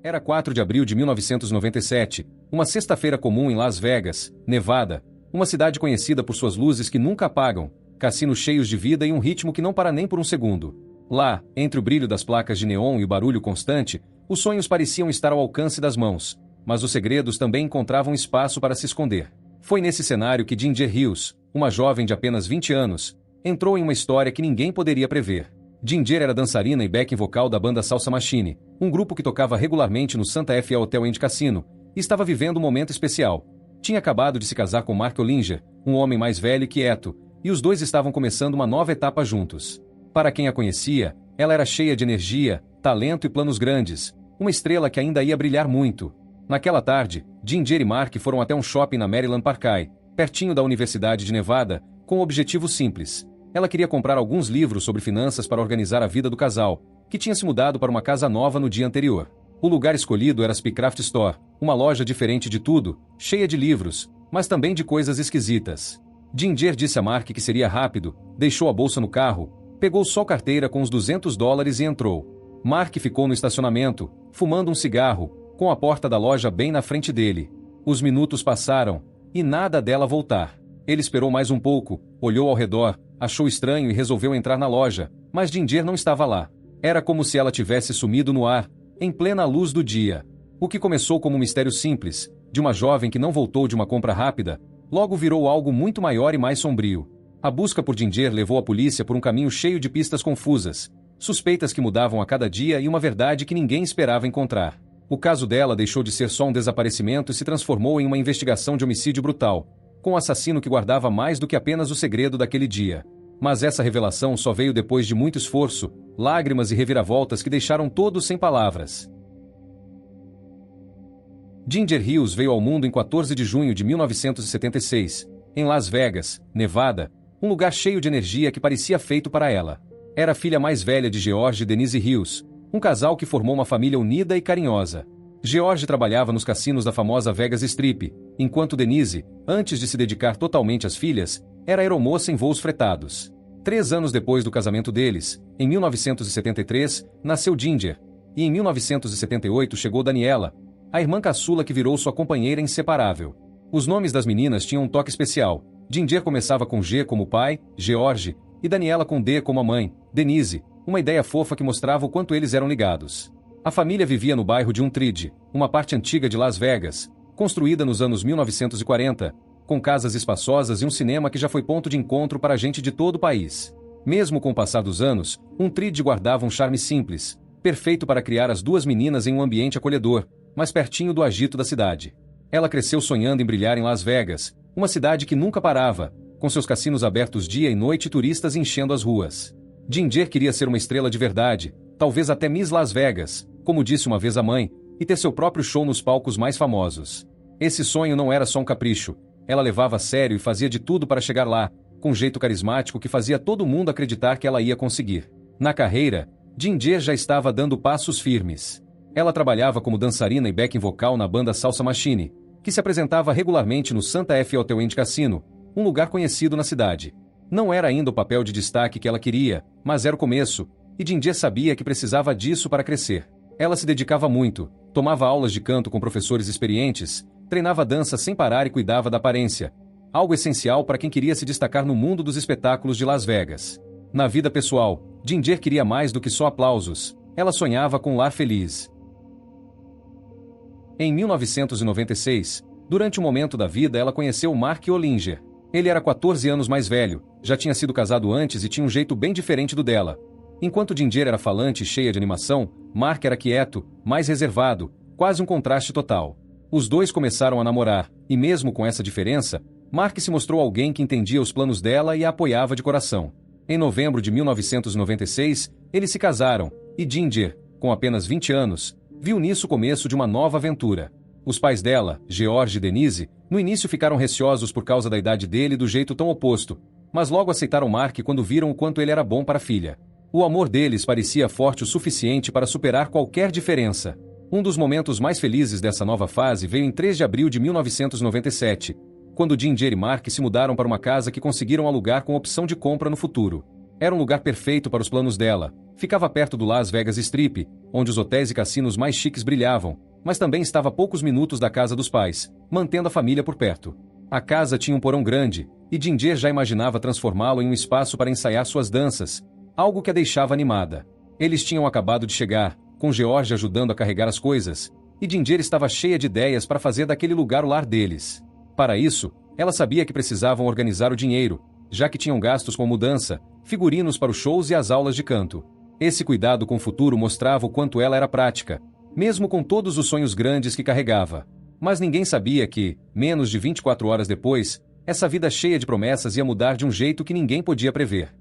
Era 4 de abril de 1997, uma sexta-feira comum em Las Vegas, Nevada, uma cidade conhecida por suas luzes que nunca apagam, cassinos cheios de vida e um ritmo que não para nem por um segundo. Lá, entre o brilho das placas de neon e o barulho constante, os sonhos pareciam estar ao alcance das mãos, mas os segredos também encontravam espaço para se esconder. Foi nesse cenário que Ginger Hughes, uma jovem de apenas 20 anos, entrou em uma história que ninguém poderia prever. Ginger era dançarina e backing vocal da banda Salsa Machine, um grupo que tocava regularmente no Santa Fe Hotel and Casino, e estava vivendo um momento especial. Tinha acabado de se casar com Mark Ollinger, um homem mais velho e quieto, e os dois estavam começando uma nova etapa juntos. Para quem a conhecia, ela era cheia de energia, talento e planos grandes, uma estrela que ainda ia brilhar muito. Naquela tarde, Ginger e Mark foram até um shopping na Maryland Parkway, pertinho da Universidade de Nevada, com um objetivo simples. Ela queria comprar alguns livros sobre finanças para organizar a vida do casal, que tinha se mudado para uma casa nova no dia anterior. O lugar escolhido era a Spycraft Store, uma loja diferente de tudo, cheia de livros, mas também de coisas esquisitas. Ginger disse a Mark que seria rápido, deixou a bolsa no carro, pegou só carteira com os $200 e entrou. Mark ficou no estacionamento, fumando um cigarro, com a porta da loja bem na frente dele. Os minutos passaram, e nada dela voltar. Ele esperou mais um pouco, olhou ao redor, achou estranho e resolveu entrar na loja, mas Ginger não estava lá. Era como se ela tivesse sumido no ar, em plena luz do dia. O que começou como um mistério simples, de uma jovem que não voltou de uma compra rápida, logo virou algo muito maior e mais sombrio. A busca por Ginger levou a polícia por um caminho cheio de pistas confusas, suspeitas que mudavam a cada dia e uma verdade que ninguém esperava encontrar. O caso dela deixou de ser só um desaparecimento e se transformou em uma investigação de homicídio brutal, com um assassino que guardava mais do que apenas o segredo daquele dia. Mas essa revelação só veio depois de muito esforço, lágrimas e reviravoltas que deixaram todos sem palavras. Ginger Hughes veio ao mundo em 14 de junho de 1976, em Las Vegas, Nevada, um lugar cheio de energia que parecia feito para ela. Era a filha mais velha de George e Denise Hughes, um casal que formou uma família unida e carinhosa. George trabalhava nos cassinos da famosa Vegas Strip, enquanto Denise, antes de se dedicar totalmente às filhas, era aeromoça em voos fretados. 3 anos depois do casamento deles, em 1973, nasceu Ginger, e em 1978 chegou Daniela, a irmã caçula que virou sua companheira inseparável. Os nomes das meninas tinham um toque especial. Ginger começava com G como pai, George, e Daniela com D como a mãe, Denise, uma ideia fofa que mostrava o quanto eles eram ligados. A família vivia no bairro de Untreat, uma parte antiga de Las Vegas, construída nos anos 1940, com casas espaçosas e um cinema que já foi ponto de encontro para gente de todo o país. Mesmo com o passar dos anos, Untreat guardava um charme simples, perfeito para criar as duas meninas em um ambiente acolhedor, mas pertinho do agito da cidade. Ela cresceu sonhando em brilhar em Las Vegas, uma cidade que nunca parava, com seus cassinos abertos dia e noite e turistas enchendo as ruas. Ginger queria ser uma estrela de verdade, talvez até Miss Las Vegas, como disse uma vez a mãe, e ter seu próprio show nos palcos mais famosos. Esse sonho não era só um capricho, ela levava a sério e fazia de tudo para chegar lá, com um jeito carismático que fazia todo mundo acreditar que ela ia conseguir. Na carreira, Ginger já estava dando passos firmes. Ela trabalhava como dançarina e backing vocal na banda Salsa Machine, que se apresentava regularmente no Santa Fe Hotel and Casino, um lugar conhecido na cidade. Não era ainda o papel de destaque que ela queria, mas era o começo, e Ginger sabia que precisava disso para crescer. Ela se dedicava muito, tomava aulas de canto com professores experientes, treinava dança sem parar e cuidava da aparência, algo essencial para quem queria se destacar no mundo dos espetáculos de Las Vegas. Na vida pessoal, Ginger queria mais do que só aplausos, ela sonhava com um lar feliz. Em 1996, durante um momento da vida ela conheceu Mark Ollinger. Ele era 14 anos mais velho, já tinha sido casado antes e tinha um jeito bem diferente do dela. Enquanto Ginger era falante e cheia de animação, Mark era quieto, mais reservado, quase um contraste total. Os dois começaram a namorar, e mesmo com essa diferença, Mark se mostrou alguém que entendia os planos dela e a apoiava de coração. Em novembro de 1996, eles se casaram, e Ginger, com apenas 20 anos, viu nisso o começo de uma nova aventura. Os pais dela, George e Denise, no início ficaram receosos por causa da idade dele e do jeito tão oposto, mas logo aceitaram Mark quando viram o quanto ele era bom para a filha. O amor deles parecia forte o suficiente para superar qualquer diferença. Um dos momentos mais felizes dessa nova fase veio em 3 de abril de 1997, quando Ginger e Mark se mudaram para uma casa que conseguiram alugar com opção de compra no futuro. Era um lugar perfeito para os planos dela. Ficava perto do Las Vegas Strip, onde os hotéis e cassinos mais chiques brilhavam, mas também estava a poucos minutos da casa dos pais, mantendo a família por perto. A casa tinha um porão grande, e Ginger já imaginava transformá-lo em um espaço para ensaiar suas danças, algo que a deixava animada. Eles tinham acabado de chegar, com George ajudando a carregar as coisas, e Ginger estava cheia de ideias para fazer daquele lugar o lar deles. Para isso, ela sabia que precisavam organizar o dinheiro, já que tinham gastos com mudança, figurinos para os shows e as aulas de canto. Esse cuidado com o futuro mostrava o quanto ela era prática, mesmo com todos os sonhos grandes que carregava. Mas ninguém sabia que, menos de 24 horas depois, essa vida cheia de promessas ia mudar de um jeito que ninguém podia prever.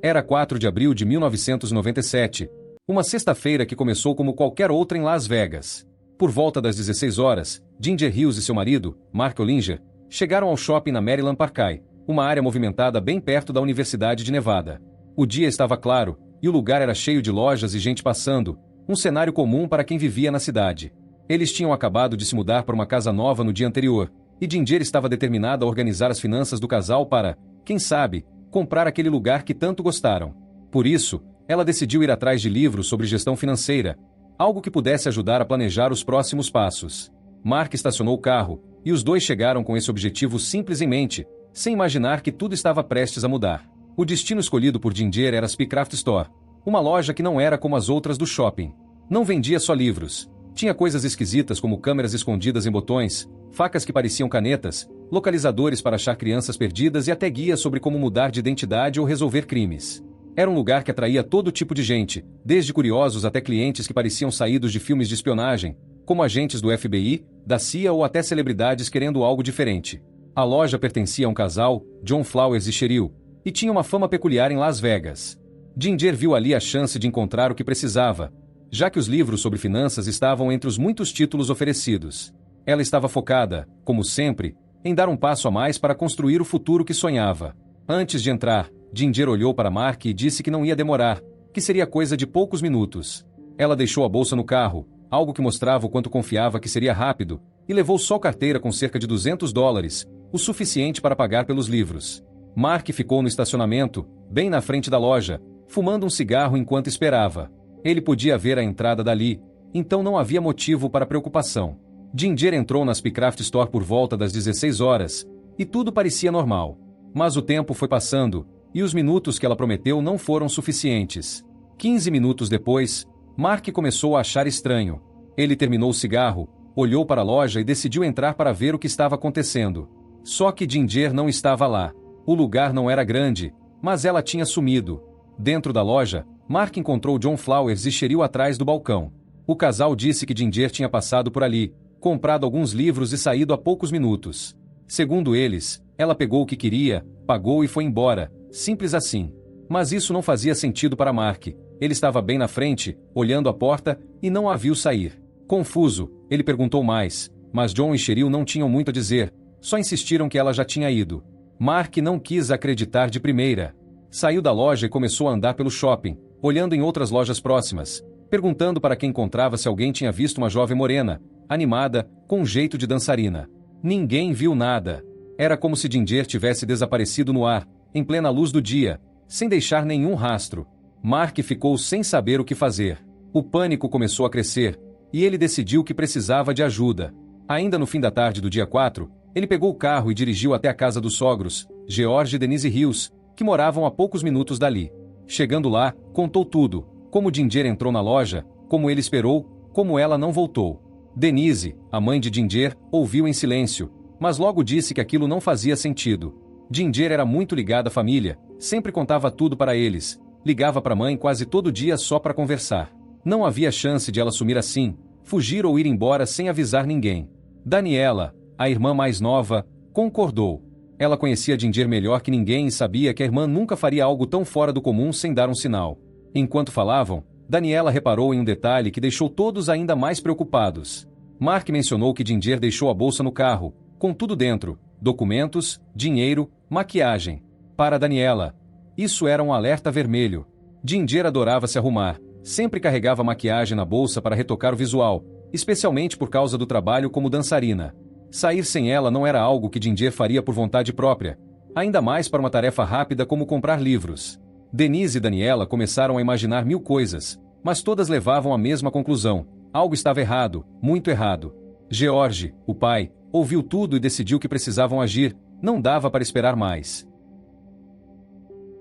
Era 4 de abril de 1997, uma sexta-feira que começou como qualquer outra em Las Vegas. Por volta das 16 horas, Ginger Hills e seu marido, Mark Olinger, chegaram ao shopping na Maryland Parkway, uma área movimentada bem perto da Universidade de Nevada. O dia estava claro, e o lugar era cheio de lojas e gente passando, um cenário comum para quem vivia na cidade. Eles tinham acabado de se mudar para uma casa nova no dia anterior, e Ginger estava determinada a organizar as finanças do casal para, quem sabe, comprar aquele lugar que tanto gostaram. Por isso, ela decidiu ir atrás de livros sobre gestão financeira, algo que pudesse ajudar a planejar os próximos passos. Mark estacionou o carro, e os dois chegaram com esse objetivo simples em mente, sem imaginar que tudo estava prestes a mudar. O destino escolhido por Ginger era a Spycraft Store, uma loja que não era como as outras do shopping. Não vendia só livros. Tinha coisas esquisitas como câmeras escondidas em botões, facas que pareciam canetas, localizadores para achar crianças perdidas e até guias sobre como mudar de identidade ou resolver crimes. Era um lugar que atraía todo tipo de gente, desde curiosos até clientes que pareciam saídos de filmes de espionagem, como agentes do FBI, da CIA ou até celebridades querendo algo diferente. A loja pertencia a um casal, John Flowers e Cheryl, e tinha uma fama peculiar em Las Vegas. Ginger viu ali a chance de encontrar o que precisava, já que os livros sobre finanças estavam entre os muitos títulos oferecidos. Ela estava focada, como sempre, em dar um passo a mais para construir o futuro que sonhava. Antes de entrar, Ginger olhou para Mark e disse que não ia demorar, que seria coisa de poucos minutos. Ela deixou a bolsa no carro, algo que mostrava o quanto confiava que seria rápido, e levou só carteira com cerca de $200, o suficiente para pagar pelos livros. Mark ficou no estacionamento, bem na frente da loja, fumando um cigarro enquanto esperava. Ele podia ver a entrada dali, então não havia motivo para preocupação. Ginger entrou na Spycraft Store por volta das 16 horas, e tudo parecia normal. Mas o tempo foi passando, e os minutos que ela prometeu não foram suficientes. 15 minutos depois, Mark começou a achar estranho. Ele terminou o cigarro, olhou para a loja e decidiu entrar para ver o que estava acontecendo. Só que Ginger não estava lá. O lugar não era grande, mas ela tinha sumido. Dentro da loja, Mark encontrou John Flowers e Cheryl atrás do balcão. O casal disse que Ginger tinha passado por ali, comprado alguns livros e saído há poucos minutos. Segundo eles, ela pegou o que queria, pagou e foi embora, simples assim. Mas isso não fazia sentido para Mark. Ele estava bem na frente, olhando a porta, e não a viu sair. Confuso, ele perguntou mais, mas John e Cheryl não tinham muito a dizer, só insistiram que ela já tinha ido. Mark não quis acreditar de primeira. Saiu da loja e começou a andar pelo shopping, olhando em outras lojas próximas, perguntando para quem encontrava se alguém tinha visto uma jovem morena, animada, com um jeito de dançarina. Ninguém viu nada. Era como se Ginger tivesse desaparecido no ar, em plena luz do dia, sem deixar nenhum rastro. Mark ficou sem saber o que fazer. O pânico começou a crescer, e ele decidiu que precisava de ajuda. Ainda no fim da tarde do dia 4, ele pegou o carro e dirigiu até a casa dos sogros, George e Denise Hills, que moravam a poucos minutos dali. Chegando lá, contou tudo, como Ginger entrou na loja, como ele esperou, como ela não voltou. Denise, a mãe de Ginger, ouviu em silêncio, mas logo disse que aquilo não fazia sentido. Ginger era muito ligada à família, sempre contava tudo para eles, ligava para a mãe quase todo dia só para conversar. Não havia chance de ela sumir assim, fugir ou ir embora sem avisar ninguém. Daniela, a irmã mais nova, concordou. Ela conhecia Ginger melhor que ninguém e sabia que a irmã nunca faria algo tão fora do comum sem dar um sinal. Enquanto falavam, Daniela reparou em um detalhe que deixou todos ainda mais preocupados. Mark mencionou que Ginger deixou a bolsa no carro, com tudo dentro, documentos, dinheiro, maquiagem. Para Daniela, isso era um alerta vermelho. Ginger adorava se arrumar, sempre carregava maquiagem na bolsa para retocar o visual, especialmente por causa do trabalho como dançarina. Sair sem ela não era algo que Ginger faria por vontade própria, ainda mais para uma tarefa rápida como comprar livros. Denise e Daniela começaram a imaginar mil coisas, mas todas levavam à mesma conclusão: algo estava errado, muito errado. George, o pai, ouviu tudo e decidiu que precisavam agir, não dava para esperar mais.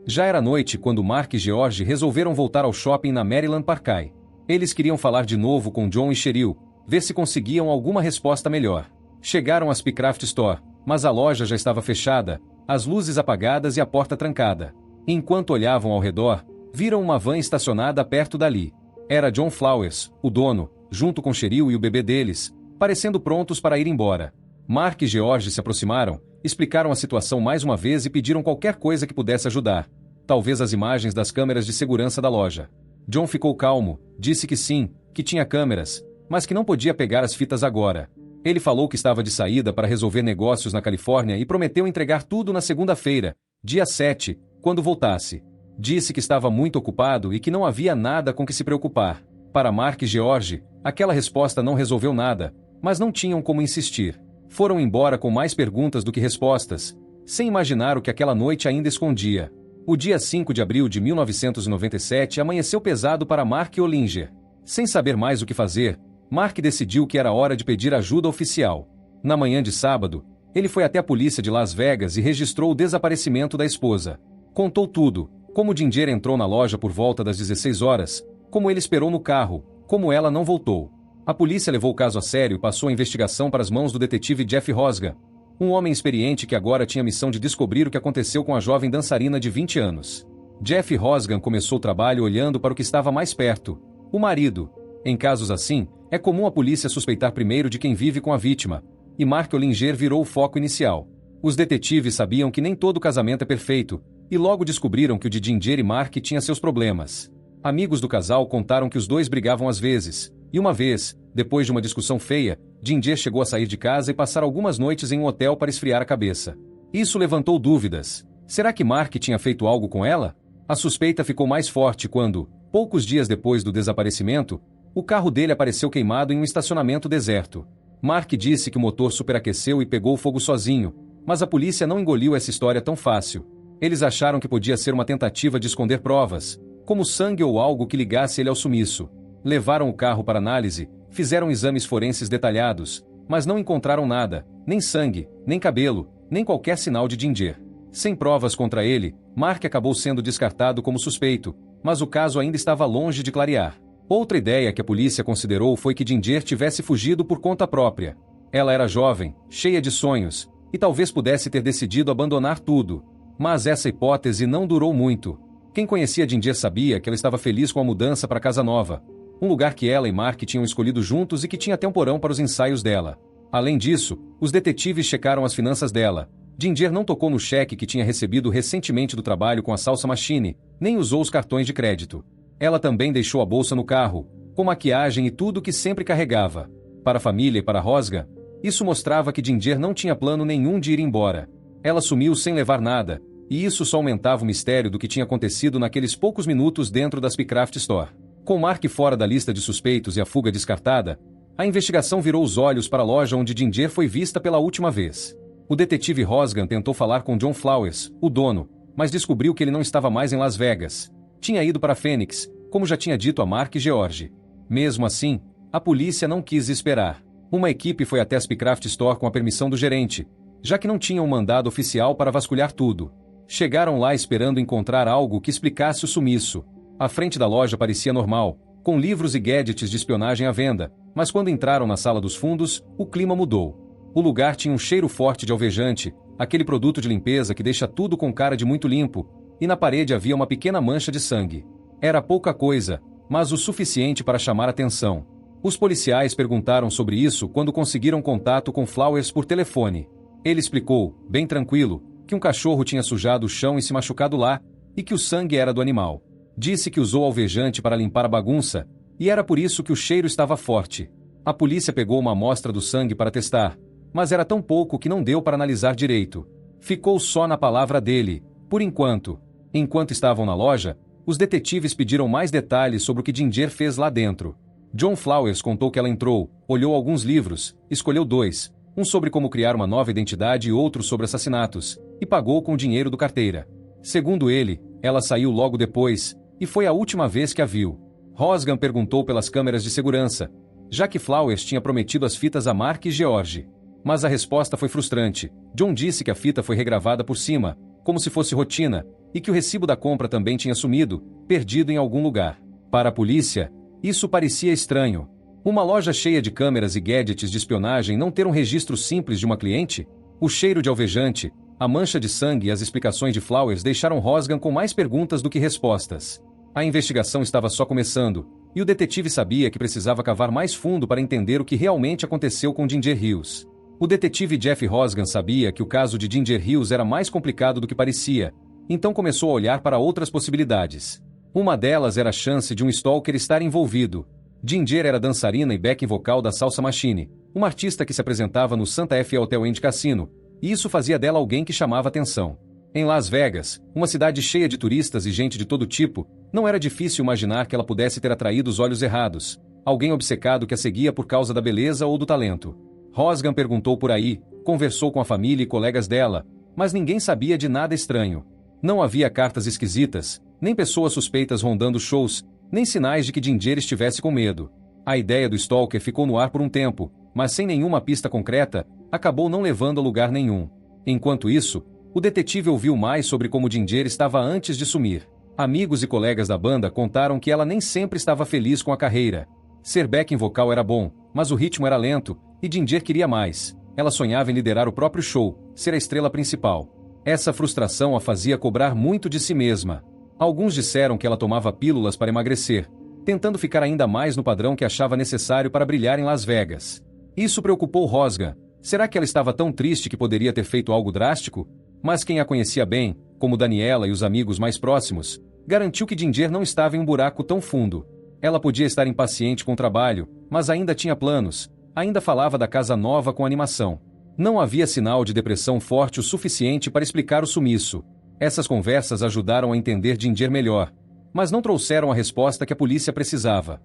Já era noite quando Mark e George resolveram voltar ao shopping na Maryland Parkway. Eles queriam falar de novo com John e Cheryl, ver se conseguiam alguma resposta melhor. Chegaram à Spycraft Store, mas a loja já estava fechada, as luzes apagadas e a porta trancada. Enquanto olhavam ao redor, viram uma van estacionada perto dali. Era John Flowers, o dono, junto com Cheryl e o bebê deles, parecendo prontos para ir embora. Mark e George se aproximaram, explicaram a situação mais uma vez e pediram qualquer coisa que pudesse ajudar. Talvez as imagens das câmeras de segurança da loja. John ficou calmo, disse que sim, que tinha câmeras, mas que não podia pegar as fitas agora. Ele falou que estava de saída para resolver negócios na Califórnia e prometeu entregar tudo na segunda-feira, dia 7, quando voltasse. Disse que estava muito ocupado e que não havia nada com que se preocupar. Para Mark e George, aquela resposta não resolveu nada, mas não tinham como insistir. Foram embora com mais perguntas do que respostas, sem imaginar o que aquela noite ainda escondia. O dia 5 de abril de 1997 amanheceu pesado para Mark Ollinger. Sem saber mais o que fazer, Mark decidiu que era hora de pedir ajuda oficial. Na manhã de sábado, ele foi até a polícia de Las Vegas e registrou o desaparecimento da esposa. Contou tudo, como Ginger entrou na loja por volta das 16 horas, como ele esperou no carro, como ela não voltou. A polícia levou o caso a sério e passou a investigação para as mãos do detetive Jeff Rosgan, um homem experiente que agora tinha a missão de descobrir o que aconteceu com a jovem dançarina de 20 anos. Jeff Rosgan começou o trabalho olhando para o que estava mais perto: o marido. Em casos assim, é comum a polícia suspeitar primeiro de quem vive com a vítima, e Mark Ollinger virou o foco inicial. Os detetives sabiam que nem todo casamento é perfeito, e logo descobriram que o de Ginger e Mark tinha seus problemas. Amigos do casal contaram que os dois brigavam às vezes, e uma vez, depois de uma discussão feia, Ginger chegou a sair de casa e passar algumas noites em um hotel para esfriar a cabeça. Isso levantou dúvidas. Será que Mark tinha feito algo com ela? A suspeita ficou mais forte quando, poucos dias depois do desaparecimento, o carro dele apareceu queimado em um estacionamento deserto. Mark disse que o motor superaqueceu e pegou fogo sozinho, mas a polícia não engoliu essa história tão fácil. Eles acharam que podia ser uma tentativa de esconder provas, como sangue ou algo que ligasse ele ao sumiço. Levaram o carro para análise, fizeram exames forenses detalhados, mas não encontraram nada, nem sangue, nem cabelo, nem qualquer sinal de Ginger. Sem provas contra ele, Mark acabou sendo descartado como suspeito, mas o caso ainda estava longe de clarear. Outra ideia que a polícia considerou foi que Ginger tivesse fugido por conta própria. Ela era jovem, cheia de sonhos, e talvez pudesse ter decidido abandonar tudo. Mas essa hipótese não durou muito. Quem conhecia Ginger sabia que ela estava feliz com a mudança para a casa nova, um lugar que ela e Mark tinham escolhido juntos e que tinha até um porão para os ensaios dela. Além disso, os detetives checaram as finanças dela. Ginger não tocou no cheque que tinha recebido recentemente do trabalho com a Salsa Machine, nem usou os cartões de crédito. Ela também deixou a bolsa no carro, com maquiagem e tudo que sempre carregava. Para a família e para Rosgan, isso mostrava que Ginger não tinha plano nenhum de ir embora. Ela sumiu sem levar nada, e isso só aumentava o mistério do que tinha acontecido naqueles poucos minutos dentro da Spycraft Store. Com Mark fora da lista de suspeitos e a fuga descartada, a investigação virou os olhos para a loja onde Ginger foi vista pela última vez. O detetive Rosgan tentou falar com John Flowers, o dono, mas descobriu que ele não estava mais em Las Vegas. Tinha ido para Phoenix, como já tinha dito a Mark e George. Mesmo assim, a polícia não quis esperar. Uma equipe foi até a Spycraft Store com a permissão do gerente, já que não tinham um mandado oficial para vasculhar tudo. Chegaram lá esperando encontrar algo que explicasse o sumiço. A frente da loja parecia normal, com livros e gadgets de espionagem à venda, mas quando entraram na sala dos fundos, o clima mudou. O lugar tinha um cheiro forte de alvejante, aquele produto de limpeza que deixa tudo com cara de muito limpo, e na parede havia uma pequena mancha de sangue. Era pouca coisa, mas o suficiente para chamar atenção. Os policiais perguntaram sobre isso quando conseguiram contato com Flowers por telefone. Ele explicou, bem tranquilo, que um cachorro tinha sujado o chão e se machucado lá, e que o sangue era do animal. Disse que usou alvejante para limpar a bagunça, e era por isso que o cheiro estava forte. A polícia pegou uma amostra do sangue para testar, mas era tão pouco que não deu para analisar direito. Ficou só na palavra dele, por enquanto. Enquanto estavam na loja, os detetives pediram mais detalhes sobre o que Ginger fez lá dentro. John Flowers contou que ela entrou, olhou alguns livros, escolheu 2, um sobre como criar uma nova identidade e outro sobre assassinatos, e pagou com o dinheiro do carteira. Segundo ele, Ela saiu logo depois, e foi a última vez que a viu. Rosgan perguntou pelas câmeras de segurança, já que Flowers tinha prometido as fitas a Mark e George. Mas a resposta foi frustrante. John disse que a fita foi regravada por cima, como se fosse rotina, e que o recibo da compra também tinha sumido, perdido em algum lugar. Para a polícia, isso parecia estranho. Uma loja cheia de câmeras e gadgets de espionagem não ter um registro simples de uma cliente? O cheiro de alvejante, a mancha de sangue e as explicações de Flowers deixaram Rosgan com mais perguntas do que respostas. A investigação estava só começando, e o detetive sabia que precisava cavar mais fundo para entender o que realmente aconteceu com Ginger Hughes. O detetive Jeff Rosgan sabia que o caso de Ginger Hughes era mais complicado do que parecia, então começou a olhar para outras possibilidades. Uma delas era a chance de um stalker estar envolvido. Ginger era dançarina e backing vocal da Salsa Machine, uma artista que se apresentava no Santa Fe Hotel and Casino, e isso fazia dela alguém que chamava atenção. Em Las Vegas, uma cidade cheia de turistas e gente de todo tipo, não era difícil imaginar que ela pudesse ter atraído os olhos errados, alguém obcecado que a seguia por causa da beleza ou do talento. Rosgan perguntou por aí, conversou com a família e colegas dela, mas ninguém sabia de nada estranho. Não havia cartas esquisitas, nem pessoas suspeitas rondando shows, nem sinais de que Ginger estivesse com medo. A ideia do stalker ficou no ar por um tempo, mas sem nenhuma pista concreta, acabou não levando a lugar nenhum. Enquanto isso, o detetive ouviu mais sobre como Ginger estava antes de sumir. Amigos e colegas da banda contaram que ela nem sempre estava feliz com a carreira. Ser backing vocal era bom, mas o ritmo era lento, e Ginger queria mais. Ela sonhava em liderar o próprio show, ser a estrela principal. Essa frustração a fazia cobrar muito de si mesma. Alguns disseram que ela tomava pílulas para emagrecer, tentando ficar ainda mais no padrão que achava necessário para brilhar em Las Vegas. Isso preocupou Rosgan. Será que ela estava tão triste que poderia ter feito algo drástico? Mas quem a conhecia bem, como Daniela e os amigos mais próximos, garantiu que Ginger não estava em um buraco tão fundo. Ela podia estar impaciente com o trabalho, mas ainda tinha planos, ainda falava da casa nova com animação. Não havia sinal de depressão forte o suficiente para explicar o sumiço. Essas conversas ajudaram a entender Ginger melhor, mas não trouxeram a resposta que a polícia precisava.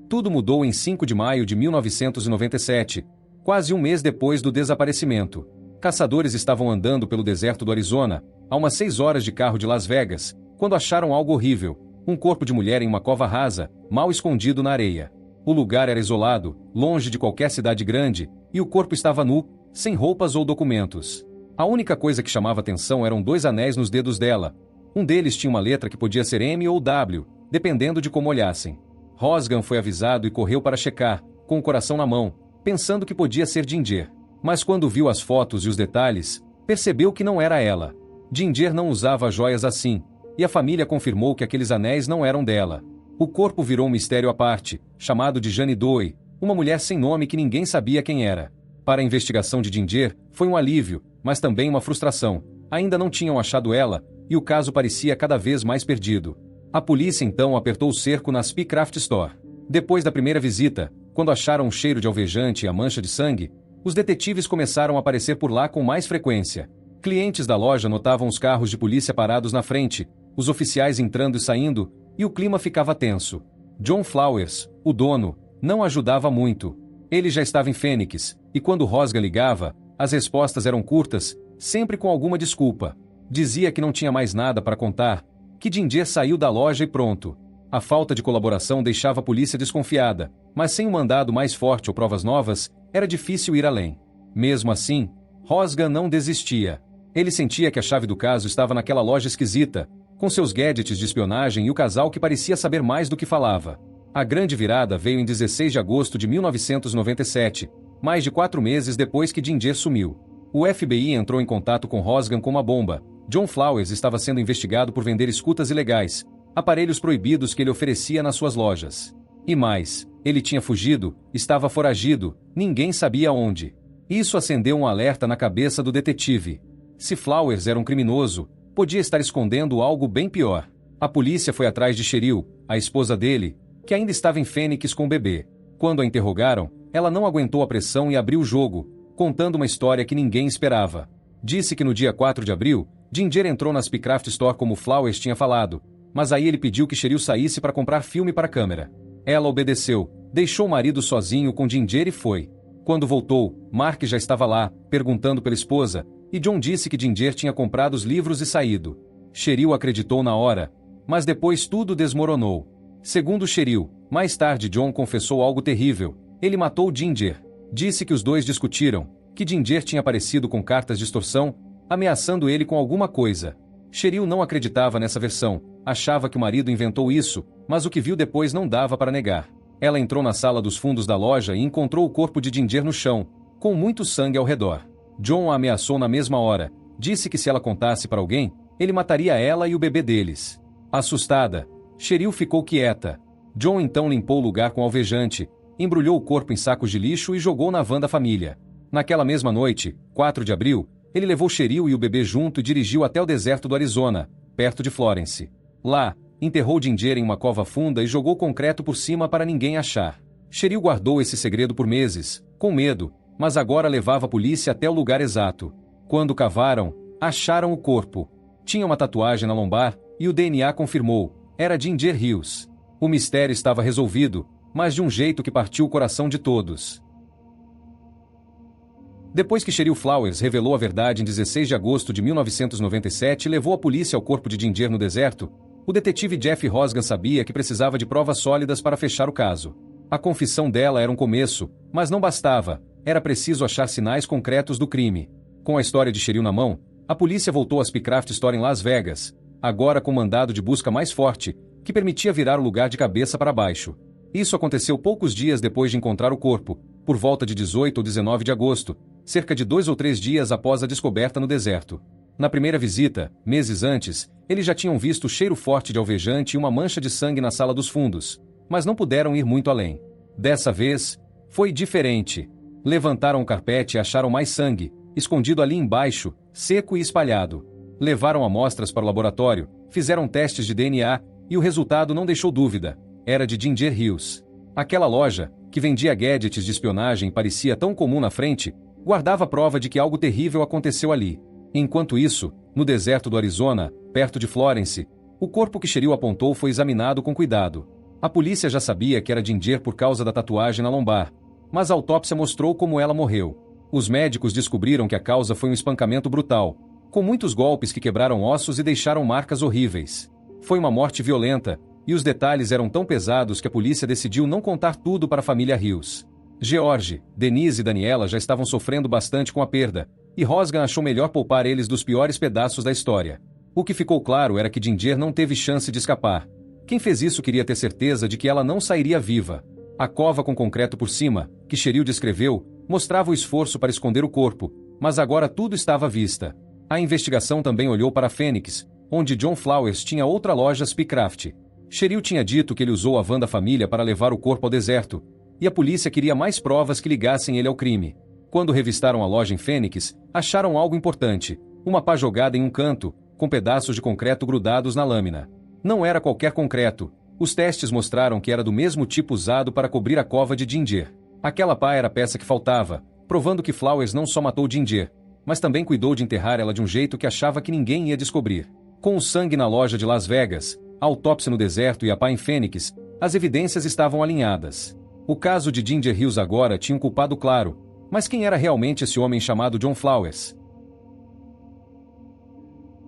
Tudo mudou em 5 de maio de 1997, quase um mês depois do desaparecimento. Caçadores estavam andando pelo deserto do Arizona, a umas 6 horas de carro de Las Vegas, quando acharam algo horrível, um corpo de mulher em uma cova rasa, mal escondido na areia. O lugar era isolado, longe de qualquer cidade grande, e o corpo estava nu, sem roupas ou documentos. A única coisa que chamava atenção eram 2 anéis nos dedos dela. Um deles tinha uma letra que podia ser M ou W, dependendo de como olhassem. Rosgan foi avisado e correu para checar, com o coração na mão, pensando que podia ser Ginger. Mas quando viu as fotos e os detalhes, percebeu que não era ela. Ginger não usava joias assim, e a família confirmou que aqueles anéis não eram dela. O corpo virou um mistério à parte, chamado de Jane Doe, uma mulher sem nome que ninguém sabia quem era. Para a investigação de Ginger, foi um alívio, mas também uma frustração. Ainda não tinham achado ela, e o caso parecia cada vez mais perdido. A polícia então apertou o cerco na Spee Craft Store. Depois da primeira visita, quando acharam o cheiro de alvejante e a mancha de sangue, os detetives começaram a aparecer por lá com mais frequência. Clientes da loja notavam os carros de polícia parados na frente, os oficiais entrando e saindo, e o clima ficava tenso. John Flowers, o dono, não ajudava muito. Ele já estava em Phoenix, e quando Rosgan ligava, as respostas eram curtas, sempre com alguma desculpa. Dizia que não tinha mais nada para contar, que Ginger saiu da loja e pronto. A falta de colaboração deixava a polícia desconfiada, mas sem um mandado mais forte ou provas novas, era difícil ir além. Mesmo assim, Rosgan não desistia. Ele sentia que a chave do caso estava naquela loja esquisita, com seus gadgets de espionagem e o casal que parecia saber mais do que falava. A grande virada veio em 16 de agosto de 1997, mais de 4 meses depois que Ginger sumiu. O FBI entrou em contato com Rosgan com uma bomba. John Flowers estava sendo investigado por vender escutas ilegais, aparelhos proibidos que ele oferecia nas suas lojas. E mais, ele tinha fugido, estava foragido, ninguém sabia onde. Isso acendeu um alerta na cabeça do detetive. Se Flowers era um criminoso, podia estar escondendo algo bem pior. A polícia foi atrás de Cheryl, a esposa dele, que ainda estava em Phoenix com o bebê. Quando a interrogaram, ela não aguentou a pressão e abriu o jogo, contando uma história que ninguém esperava. Disse que no dia 4 de abril, Ginger entrou na Spee Craft Store como Flowers tinha falado, mas aí ele pediu que Cheryl saísse para comprar filme para a câmera. Ela obedeceu, deixou o marido sozinho com Ginger e foi. Quando voltou, Mark já estava lá, perguntando pela esposa, e John disse que Ginger tinha comprado os livros e saído. Cheryl acreditou na hora, mas depois tudo desmoronou. Segundo Cheryl, mais tarde John confessou algo terrível. Ele matou Ginger. Disse que os dois discutiram, que Ginger tinha aparecido com cartas de extorsão, ameaçando ele com alguma coisa. Cheryl não acreditava nessa versão, achava que o marido inventou isso, mas o que viu depois não dava para negar. Ela entrou na sala dos fundos da loja e encontrou o corpo de Ginger no chão, com muito sangue ao redor. John a ameaçou na mesma hora, disse que se ela contasse para alguém, ele mataria ela e o bebê deles. Assustada, Cheryl ficou quieta. John então limpou o lugar com alvejante, embrulhou o corpo em sacos de lixo e jogou na van da família. Naquela mesma noite, 4 de abril, ele levou Cheryl e o bebê junto e dirigiu até o deserto do Arizona, perto de Florence. Lá, enterrou Ginger em uma cova funda e jogou concreto por cima para ninguém achar. Cheryl guardou esse segredo por meses, com medo, mas agora levava a polícia até o lugar exato. Quando cavaram, acharam o corpo. Tinha uma tatuagem na lombar, e o DNA confirmou, era Ginger Hughes. O mistério estava resolvido, mas de um jeito que partiu o coração de todos. Depois que Cheryl Flowers revelou a verdade em 16 de agosto de 1997 e levou a polícia ao corpo de Ginger no deserto, o detetive Jeff Rosgan sabia que precisava de provas sólidas para fechar o caso. A confissão dela era um começo, mas não bastava, era preciso achar sinais concretos do crime. Com a história de Cheryl na mão, a polícia voltou às Pycraft Store em Las Vegas, agora com um mandado de busca mais forte, que permitia virar o lugar de cabeça para baixo. Isso aconteceu poucos dias depois de encontrar o corpo, por volta de 18 ou 19 de agosto, cerca de 2 ou 3 dias após a descoberta no deserto. Na primeira visita, meses antes, eles já tinham visto o cheiro forte de alvejante e uma mancha de sangue na sala dos fundos, mas não puderam ir muito além. Dessa vez, foi diferente. Levantaram o carpete e acharam mais sangue, escondido ali embaixo, seco e espalhado. Levaram amostras para o laboratório, fizeram testes de DNA e o resultado não deixou dúvida. Era de Ginger Hughes. Aquela loja, que vendia gadgets de espionagem e parecia tão comum na frente, guardava prova de que algo terrível aconteceu ali. Enquanto isso, no deserto do Arizona, perto de Florence, o corpo que Cheryl apontou foi examinado com cuidado. A polícia já sabia que era Ginger por causa da tatuagem na lombar, mas a autópsia mostrou como ela morreu. Os médicos descobriram que a causa foi um espancamento brutal, com muitos golpes que quebraram ossos e deixaram marcas horríveis. Foi uma morte violenta, e os detalhes eram tão pesados que a polícia decidiu não contar tudo para a família Hughes. George, Denise e Daniela já estavam sofrendo bastante com a perda, e Rosgan achou melhor poupar eles dos piores pedaços da história. O que ficou claro era que Ginger não teve chance de escapar. Quem fez isso queria ter certeza de que ela não sairia viva. A cova com concreto por cima, que Cheryl descreveu, mostrava o esforço para esconder o corpo, mas agora tudo estava à vista. A investigação também olhou para Phoenix, onde John Flowers tinha outra loja Pycraft. Cheryl tinha dito que ele usou a van da família para levar o corpo ao deserto, e a polícia queria mais provas que ligassem ele ao crime. Quando revistaram a loja em Phoenix, acharam algo importante, uma pá jogada em um canto, com pedaços de concreto grudados na lâmina. Não era qualquer concreto. Os testes mostraram que era do mesmo tipo usado para cobrir a cova de Ginger. Aquela pá era a peça que faltava, provando que Flowers não só matou Ginger, mas também cuidou de enterrar ela de um jeito que achava que ninguém ia descobrir. Com o sangue na loja de Las Vegas, a autópsia no deserto e a pá em Phoenix, as evidências estavam alinhadas. O caso de Ginger Hughes agora tinha um culpado claro, mas quem era realmente esse homem chamado John Flowers?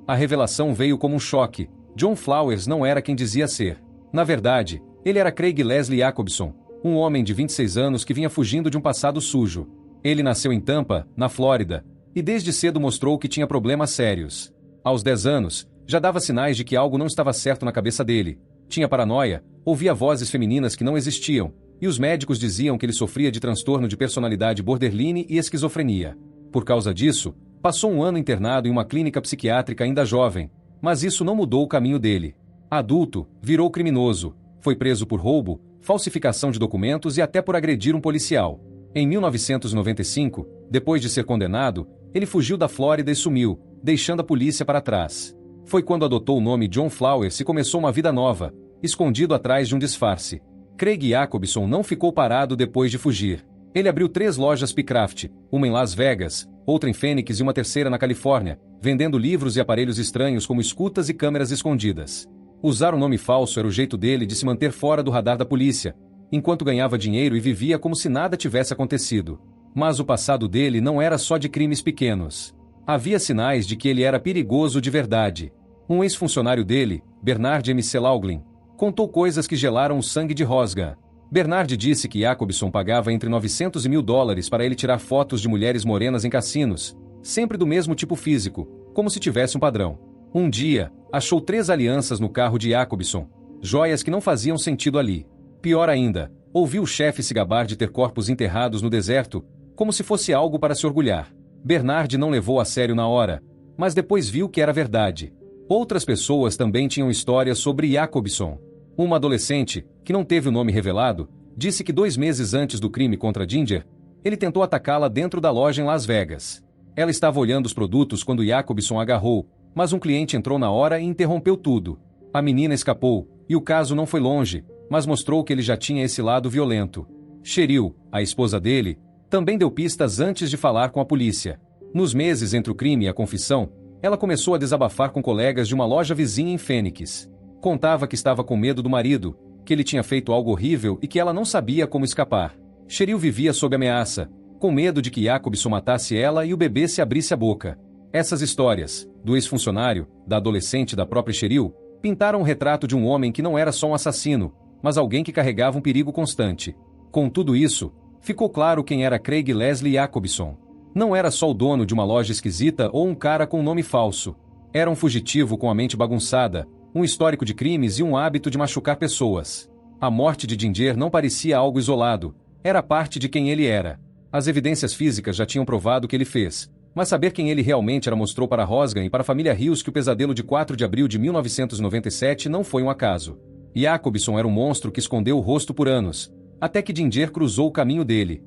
A revelação veio como um choque. John Flowers não era quem dizia ser. Na verdade, ele era Craig Leslie Jacobson, um homem de 26 anos que vinha fugindo de um passado sujo. Ele nasceu em Tampa, na Flórida, e desde cedo mostrou que tinha problemas sérios. Aos 10 anos, já dava sinais de que algo não estava certo na cabeça dele. Tinha paranoia, ouvia vozes femininas que não existiam, e os médicos diziam que ele sofria de transtorno de personalidade borderline e esquizofrenia. Por causa disso, passou um ano internado em uma clínica psiquiátrica ainda jovem, mas isso não mudou o caminho dele. Adulto, virou criminoso, foi preso por roubo, falsificação de documentos e até por agredir um policial. Em 1995, depois de ser condenado, ele fugiu da Flórida e sumiu, deixando a polícia para trás. Foi quando adotou o nome John Flowers e começou uma vida nova, escondido atrás de um disfarce. Craig Jacobson não ficou parado depois de fugir. Ele abriu 3 lojas Pycraft, uma em Las Vegas, outra em Phoenix e uma terceira na Califórnia, vendendo livros e aparelhos estranhos como escutas e câmeras escondidas. Usar um nome falso era o jeito dele de se manter fora do radar da polícia, enquanto ganhava dinheiro e vivia como se nada tivesse acontecido. Mas o passado dele não era só de crimes pequenos. Havia sinais de que ele era perigoso de verdade. Um ex-funcionário dele, Bernard M. Laughlin, contou coisas que gelaram o sangue de Rosgan. Bernard disse que Jacobson pagava entre 900 e $1.000 para ele tirar fotos de mulheres morenas em cassinos, sempre do mesmo tipo físico, como se tivesse um padrão. Um dia, achou 3 alianças no carro de Jacobson, joias que não faziam sentido ali. Pior ainda, ouviu o chefe se gabar de ter corpos enterrados no deserto, como se fosse algo para se orgulhar. Bernard não levou a sério na hora, mas depois viu que era verdade. Outras pessoas também tinham histórias sobre Jacobson. Uma adolescente, que não teve o nome revelado, disse que 2 meses antes do crime contra Ginger, ele tentou atacá-la dentro da loja em Las Vegas. Ela estava olhando os produtos quando Jacobson agarrou, mas um cliente entrou na hora e interrompeu tudo. A menina escapou, e o caso não foi longe, mas mostrou que ele já tinha esse lado violento. Cheryl, a esposa dele, também deu pistas antes de falar com a polícia. Nos meses entre o crime e a confissão, ela começou a desabafar com colegas de uma loja vizinha em Phoenix. Contava que estava com medo do marido, que ele tinha feito algo horrível e que ela não sabia como escapar. Cheryl vivia sob ameaça, com medo de que Jacobson matasse ela e o bebê se abrisse a boca. Essas histórias, do ex-funcionário, da adolescente e da própria Cheryl, pintaram um retrato de um homem que não era só um assassino, mas alguém que carregava um perigo constante. Com tudo isso, ficou claro quem era Craig Leslie Jacobson. Não era só o dono de uma loja esquisita ou um cara com um nome falso. Era um fugitivo com a mente bagunçada, um histórico de crimes e um hábito de machucar pessoas. A morte de Ginger não parecia algo isolado, era parte de quem ele era. As evidências físicas já tinham provado o que ele fez, mas saber quem ele realmente era mostrou para Rosgan e para a família Rios que o pesadelo de 4 de abril de 1997 não foi um acaso. Jacobson era um monstro que escondeu o rosto por anos, até que Ginger cruzou o caminho dele.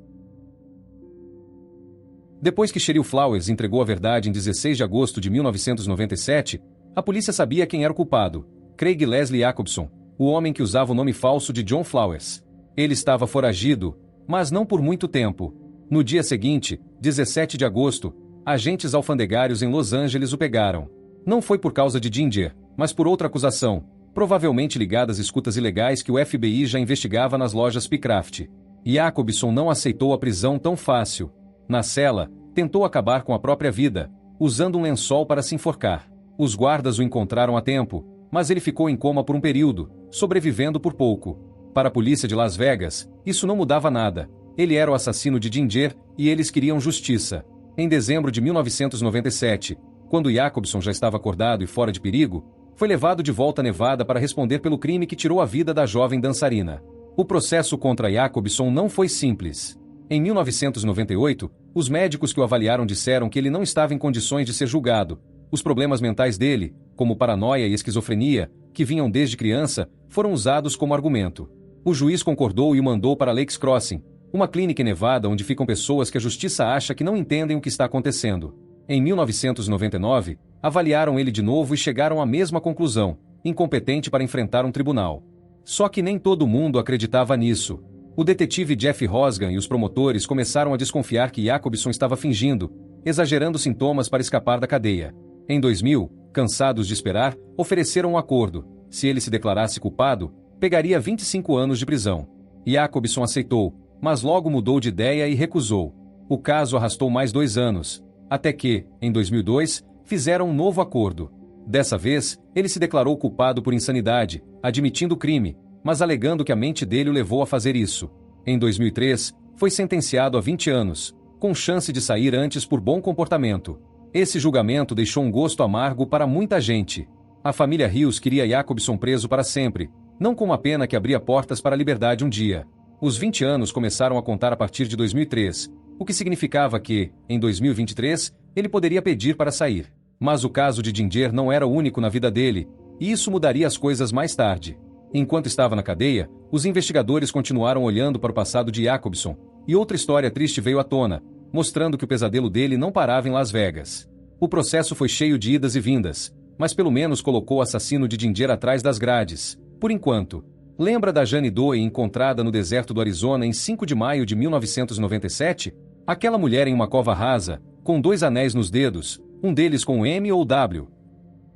Depois que Cheryl Flowers entregou a verdade em 16 de agosto de 1997, a polícia sabia quem era o culpado: Craig Leslie Jacobson, o homem que usava o nome falso de John Flowers. Ele estava foragido, mas não por muito tempo. No dia seguinte, 17 de agosto, agentes alfandegários em Los Angeles o pegaram. Não foi por causa de Ginger, mas por outra acusação, provavelmente ligada às escutas ilegais que o FBI já investigava nas lojas Picraft. Jacobson não aceitou a prisão tão fácil. Na cela, tentou acabar com a própria vida, usando um lençol para se enforcar. Os guardas o encontraram a tempo, mas ele ficou em coma por um período, sobrevivendo por pouco. Para a polícia de Las Vegas, isso não mudava nada. Ele era o assassino de Ginger e eles queriam justiça. Em dezembro de 1997, quando Jacobson já estava acordado e fora de perigo, foi levado de volta a Nevada para responder pelo crime que tirou a vida da jovem dançarina. O processo contra Jacobson não foi simples. Em 1998, os médicos que o avaliaram disseram que ele não estava em condições de ser julgado. Os problemas mentais dele, como paranoia e esquizofrenia, que vinham desde criança, foram usados como argumento. O juiz concordou e o mandou para Lakes Crossing, uma clínica em Nevada onde ficam pessoas que a justiça acha que não entendem o que está acontecendo. Em 1999, avaliaram ele de novo e chegaram à mesma conclusão: incompetente para enfrentar um tribunal. Só que nem todo mundo acreditava nisso. O detetive Jeff Rosgan e os promotores começaram a desconfiar que Jacobson estava fingindo, exagerando sintomas para escapar da cadeia. Em 2000, cansados de esperar, ofereceram um acordo: se ele se declarasse culpado, pegaria 25 anos de prisão. Jacobson aceitou, mas logo mudou de ideia e recusou. O caso arrastou mais 2 anos, até que, em 2002, fizeram um novo acordo. Dessa vez, ele se declarou culpado por insanidade, admitindo o crime, mas alegando que a mente dele o levou a fazer isso. Em 2003, foi sentenciado a 20 anos, com chance de sair antes por bom comportamento. Esse julgamento deixou um gosto amargo para muita gente. A família Rios queria Jacobson preso para sempre, não com uma pena que abria portas para a liberdade um dia. Os 20 anos começaram a contar a partir de 2003, o que significava que, em 2023, ele poderia pedir para sair. Mas o caso de Ginger não era o único na vida dele, e isso mudaria as coisas mais tarde. Enquanto estava na cadeia, os investigadores continuaram olhando para o passado de Jacobson, e outra história triste veio à tona, mostrando que o pesadelo dele não parava em Las Vegas. O processo foi cheio de idas e vindas, mas pelo menos colocou o assassino de Ginger atrás das grades, por enquanto. Lembra da Jane Doe encontrada no deserto do Arizona em 5 de maio de 1997? Aquela mulher em uma cova rasa, com 2 anéis nos dedos, um deles com M ou W.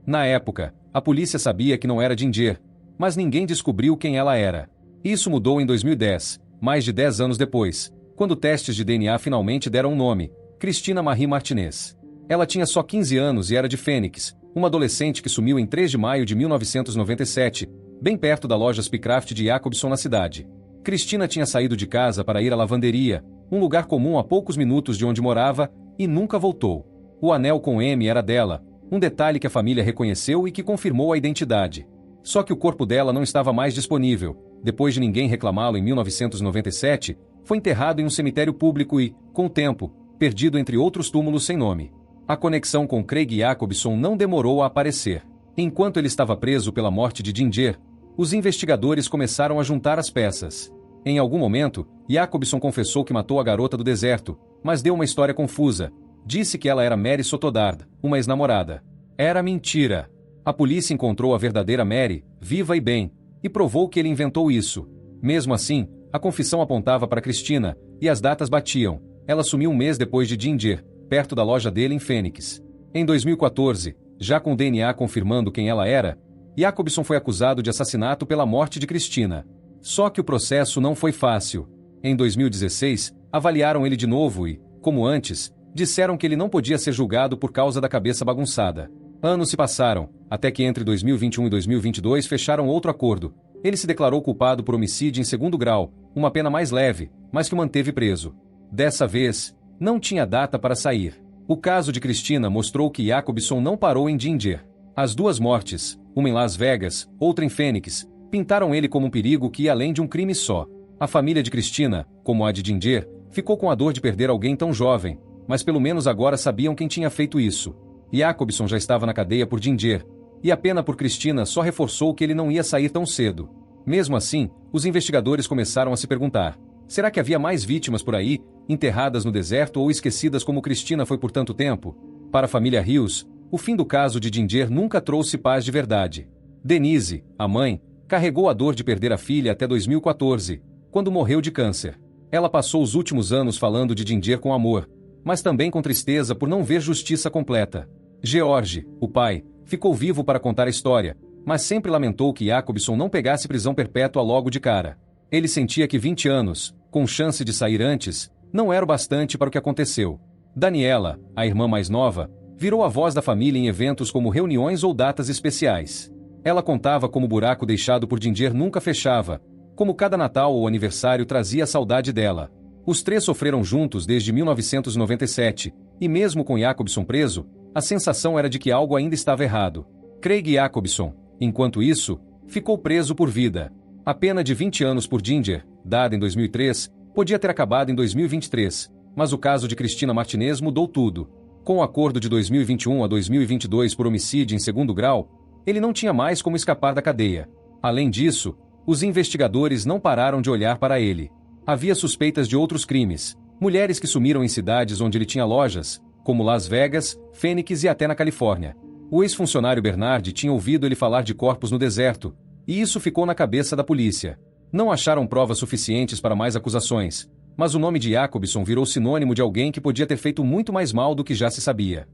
Na época, a polícia sabia que não era Ginger, mas ninguém descobriu quem ela era. Isso mudou em 2010, mais de 10 anos depois, quando testes de DNA finalmente deram um nome: Cristina Marie Martinez. Ela tinha só 15 anos e era de Phoenix, uma adolescente que sumiu em 3 de maio de 1997, bem perto da loja Spicraft de Jacobson na cidade. Cristina tinha saído de casa para ir à lavanderia, um lugar comum a poucos minutos de onde morava, e nunca voltou. O anel com M era dela, um detalhe que a família reconheceu e que confirmou a identidade. Só que o corpo dela não estava mais disponível. Depois de ninguém reclamá-lo em 1997, foi enterrado em um cemitério público e, com o tempo, perdido entre outros túmulos sem nome. A conexão com Craig Jacobson não demorou a aparecer. Enquanto ele estava preso pela morte de Ginger, os investigadores começaram a juntar as peças. Em algum momento, Jacobson confessou que matou a garota do deserto, mas deu uma história confusa. Disse que ela era Mary Sotodard, uma ex-namorada. Era mentira. A polícia encontrou a verdadeira Mary, viva e bem, e provou que ele inventou isso. Mesmo assim, a confissão apontava para Cristina, e as datas batiam. Ela sumiu um mês depois de Ginger, perto da loja dele em Phoenix. Em 2014, já com o DNA confirmando quem ela era, Jacobson foi acusado de assassinato pela morte de Cristina. Só que o processo não foi fácil. Em 2016, avaliaram ele de novo e, como antes, disseram que ele não podia ser julgado por causa da cabeça bagunçada. Anos se passaram, até que entre 2021 e 2022 fecharam outro acordo. Ele se declarou culpado por homicídio em segundo grau, uma pena mais leve, mas que o manteve preso. Dessa vez, não tinha data para sair. O caso de Cristina mostrou que Jacobson não parou em Ginger. As duas mortes, uma em Las Vegas, outra em Phoenix, pintaram ele como um perigo que ia além de um crime só. A família de Cristina, como a de Ginger, ficou com a dor de perder alguém tão jovem, mas pelo menos agora sabiam quem tinha feito isso. Jacobson já estava na cadeia por Ginger, e a pena por Cristina só reforçou que ele não ia sair tão cedo. Mesmo assim, os investigadores começaram a se perguntar: será que havia mais vítimas por aí, enterradas no deserto ou esquecidas como Cristina foi por tanto tempo? Para a família Rios, o fim do caso de Ginger nunca trouxe paz de verdade. Denise, a mãe, carregou a dor de perder a filha até 2014, quando morreu de câncer. Ela passou os últimos anos falando de Ginger com amor, mas também com tristeza por não ver justiça completa. George, o pai, ficou vivo para contar a história, mas sempre lamentou que Jacobson não pegasse prisão perpétua logo de cara. Ele sentia que 20 anos, com chance de sair antes, não era o bastante para o que aconteceu. Daniela, a irmã mais nova, virou a voz da família em eventos como reuniões ou datas especiais. Ela contava como o buraco deixado por Ginger nunca fechava, como cada Natal ou aniversário trazia a saudade dela. Os três sofreram juntos desde 1997, e mesmo com Jacobson preso, a sensação era de que algo ainda estava errado. Craig Jacobson, enquanto isso, ficou preso por vida. A pena de 20 anos por Ginger, dada em 2003, podia ter acabado em 2023, mas o caso de Cristina Martinez mudou tudo. Com o acordo de 2021 a 2022 por homicídio em segundo grau, ele não tinha mais como escapar da cadeia. Além disso, os investigadores não pararam de olhar para ele. Havia suspeitas de outros crimes, mulheres que sumiram em cidades onde ele tinha lojas, como Las Vegas, Phoenix e até na Califórnia. O ex-funcionário Bernard tinha ouvido ele falar de corpos no deserto, e isso ficou na cabeça da polícia. Não acharam provas suficientes para mais acusações, mas o nome de Jacobson virou sinônimo de alguém que podia ter feito muito mais mal do que já se sabia.